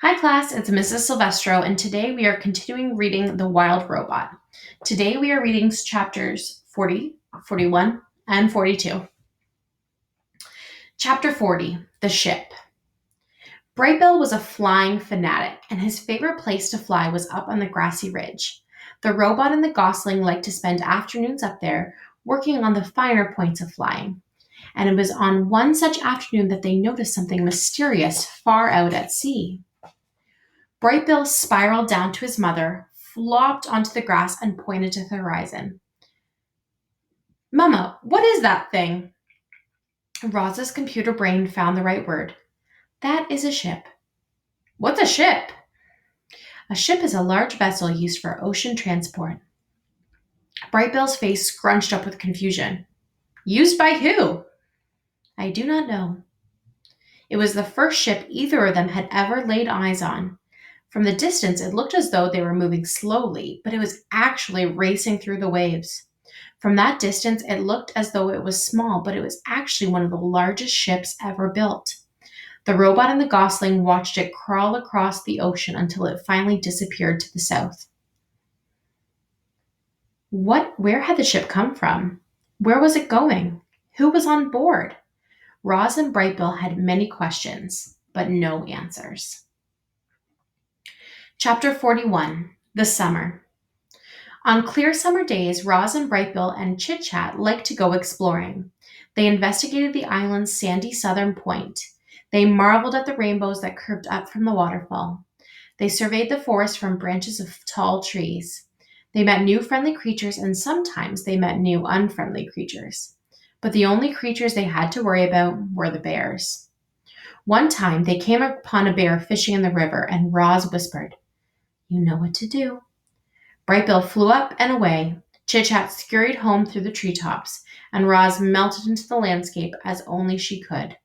Hi class, it's Mrs. Silvestro, and today we are continuing reading The Wild Robot. Today we are reading chapters 40, 41, and 42. Chapter 40, The Ship. Brightbill was a flying fanatic, and his favorite place to fly was up on the grassy ridge. The robot and the gosling liked to spend afternoons up there, working on the finer points of flying. And it was on one such afternoon that they noticed something mysterious far out at sea. Brightbill spiraled down to his mother, flopped onto the grass, and pointed to the horizon. Mama, what is that thing? Roz's computer brain found the right word. That is a ship. What's a ship? A ship is a large vessel used for ocean transport. Brightbill's face scrunched up with confusion. Used by who? I do not know. It was the first ship either of them had ever laid eyes on. From the distance, it looked as though they were moving slowly, but it was actually racing through the waves. From that distance, it looked as though it was small, but it was actually one of the largest ships ever built. The robot and the gosling watched it crawl across the ocean until it finally disappeared to the south. Where had the ship come from? Where was it going? Who was on board? Roz and Brightbill had many questions, but no answers. Chapter 41, The Summer. On clear summer days, Roz and Brightbill and Chit Chat liked to go exploring. They investigated the island's sandy southern point. They marveled at the rainbows that curved up from the waterfall. They surveyed the forest from branches of tall trees. They met new friendly creatures, and sometimes they met new unfriendly creatures. But the only creatures they had to worry about were the bears. One time, they came upon a bear fishing in the river, and Roz whispered, "You know what to do." Brightbill flew up and away. Chit Chat scurried home through the treetops, and Roz melted into the landscape as only she could.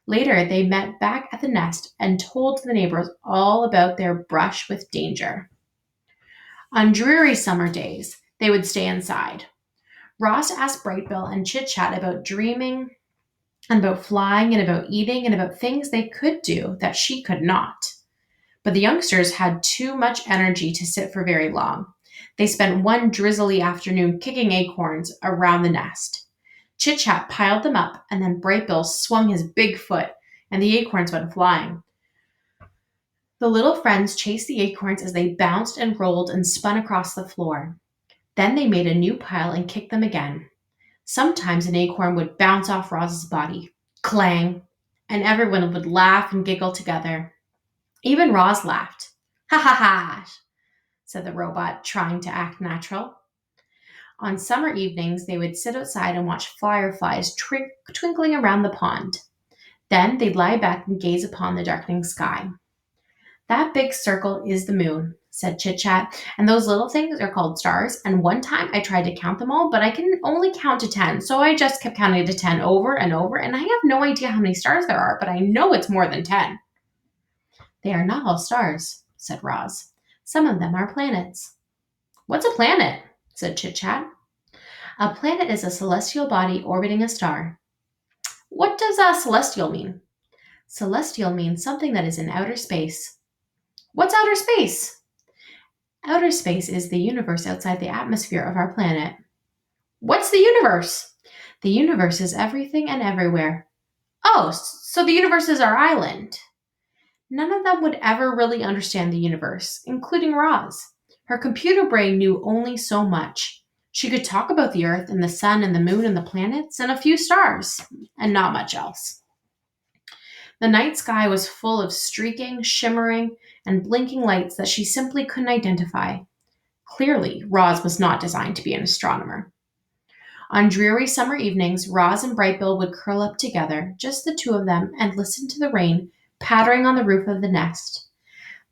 Later, they met back at the nest and told the neighbors all about their brush with danger. On dreary summer days, they would stay inside. Roz asked Brightbill and Chit Chat about dreaming, and about flying, and about eating, and about things they could do that she could not. But the youngsters had too much energy to sit for very long. They spent one drizzly afternoon kicking acorns around the nest. Chit Chat piled them up, and then Brightbill swung his big foot, and the acorns went flying. The little friends chased the acorns as they bounced and rolled and spun across the floor. Then they made a new pile and kicked them again. Sometimes an acorn would bounce off Roz's body. Clang! And everyone would laugh and giggle together. Even Roz laughed. "Ha ha ha," said the robot, trying to act natural. On summer evenings, they would sit outside and watch fireflies twinkling around the pond. Then they'd lie back and gaze upon the darkening sky. "That big circle is the moon," said Chit Chat, "and those little things are called stars. And one time I tried to count them all, but I can only count to 10, so I just kept counting to 10 over and over, and I have no idea how many stars there are, but I know it's more than 10. "They are not all stars," said Roz. "Some of them are planets." "What's a planet?" said Chit Chat. "A planet is a celestial body orbiting a star." "What does celestial mean?" "Celestial means something that is in outer space." "What's outer space?" "Outer space is the universe outside the atmosphere of our planet." "What's the universe?" "The universe is everything and everywhere." "Oh, so the universe is our island." None of them would ever really understand the universe, including Roz. Her computer brain knew only so much. She could talk about the Earth and the sun and the moon and the planets and a few stars, and not much else. The night sky was full of streaking, shimmering, and blinking lights that she simply couldn't identify. Clearly, Roz was not designed to be an astronomer. On dreary summer evenings, Roz and Brightbill would curl up together, just the two of them, and listen to the rain pattering on the roof of the nest.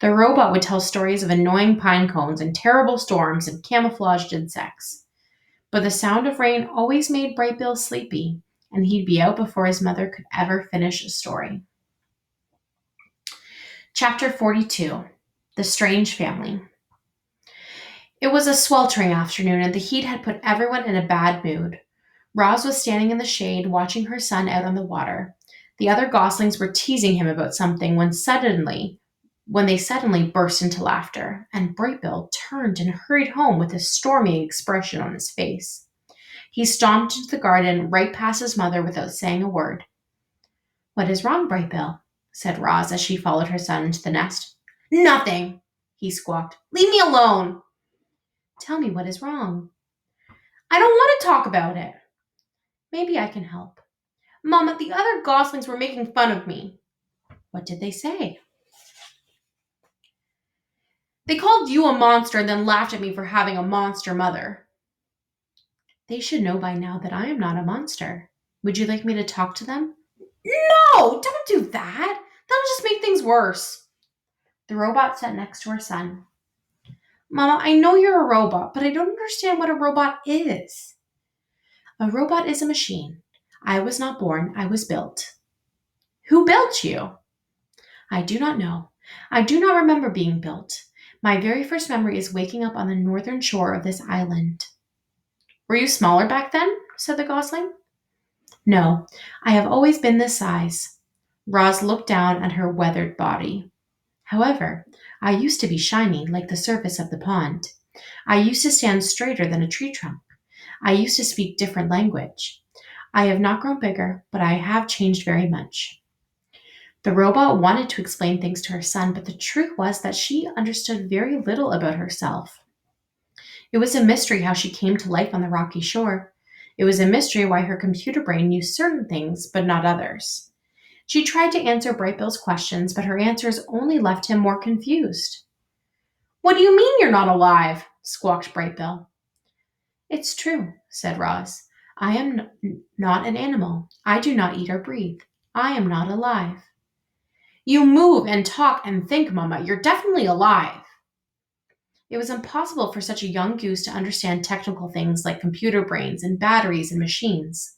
The robot would tell stories of annoying pine cones and terrible storms and camouflaged insects. But the sound of rain always made Brightbill sleepy, and he'd be out before his mother could ever finish a story. Chapter 42, The Strange Family. It was a sweltering afternoon, and the heat had put everyone in a bad mood. Roz was standing in the shade, watching her son out on the water. The other goslings were teasing him about something when suddenly when they suddenly burst into laughter, and Brightbill turned and hurried home with a stormy expression on his face. He stomped into the garden right past his mother without saying a word. "What is wrong, Brightbill?" said Roz as she followed her son into the nest. "Nothing," he squawked. "Leave me alone." "Tell me what is wrong." "I don't want to talk about it." "Maybe I can help." "Mama, the other goslings were making fun of me." "What did they say?" "They called you a monster and then laughed at me for having a monster mother." "They should know by now that I am not a monster. Would you like me to talk to them?" "No, don't do that. That'll just make things worse." The robot sat next to her son. "Mama, I know you're a robot, but I don't understand what a robot is." "A robot is a machine. I was not born, I was built." "Who built you?" "I do not know. I do not remember being built. My very first memory is waking up on the northern shore of this island." "Were you smaller back then?" said the gosling. "No, I have always been this size." Roz looked down at her weathered body. "However, I used to be shiny like the surface of the pond. I used to stand straighter than a tree trunk. I used to speak different language. I have not grown bigger, but I have changed very much." The robot wanted to explain things to her son, but the truth was that she understood very little about herself. It was a mystery how she came to life on the rocky shore. It was a mystery why her computer brain knew certain things but not others. She tried to answer Brightbill's questions, but her answers only left him more confused. "What do you mean you're not alive?" squawked Brightbill. "It's true," said Roz. "I am not an animal. I do not eat or breathe. I am not alive." "You move and talk and think, Mama. You're definitely alive." It was impossible for such a young goose to understand technical things like computer brains and batteries and machines.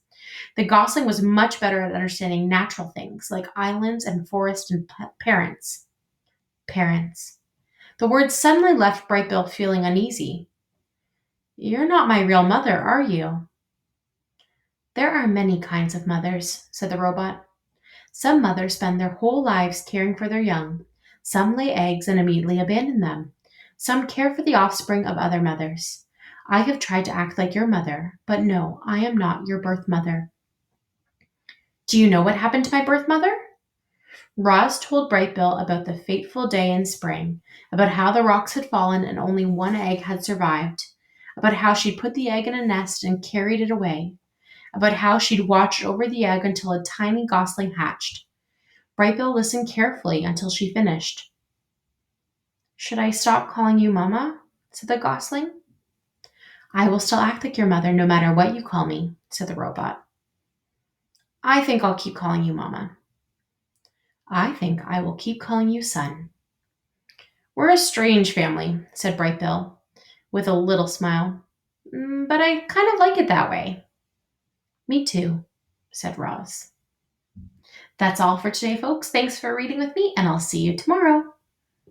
The gosling was much better at understanding natural things like islands and forests and parents. Parents. The word suddenly left Brightbill feeling uneasy. "You're not my real mother, are you?" "There are many kinds of mothers," said the robot. "Some mothers spend their whole lives caring for their young. Some lay eggs and immediately abandon them. Some care for the offspring of other mothers. I have tried to act like your mother, but no, I am not your birth mother." "Do you know what happened to my birth mother?" Roz told Brightbill about the fateful day in spring, about how the rocks had fallen and only one egg had survived, about how she'd put the egg in a nest and carried it away, about how she'd watched over the egg until a tiny gosling hatched. Brightbill listened carefully until she finished. "Should I stop calling you Mama?" said the gosling. "I will still act like your mother no matter what you call me," said the robot. "I think I'll keep calling you Mama." "I think I will keep calling you son." "We're a strange family," said Brightbill, with a little smile. But I kind of like it that way." "Me too," said Roz. That's all for today, folks. Thanks for reading with me, and I'll see you tomorrow.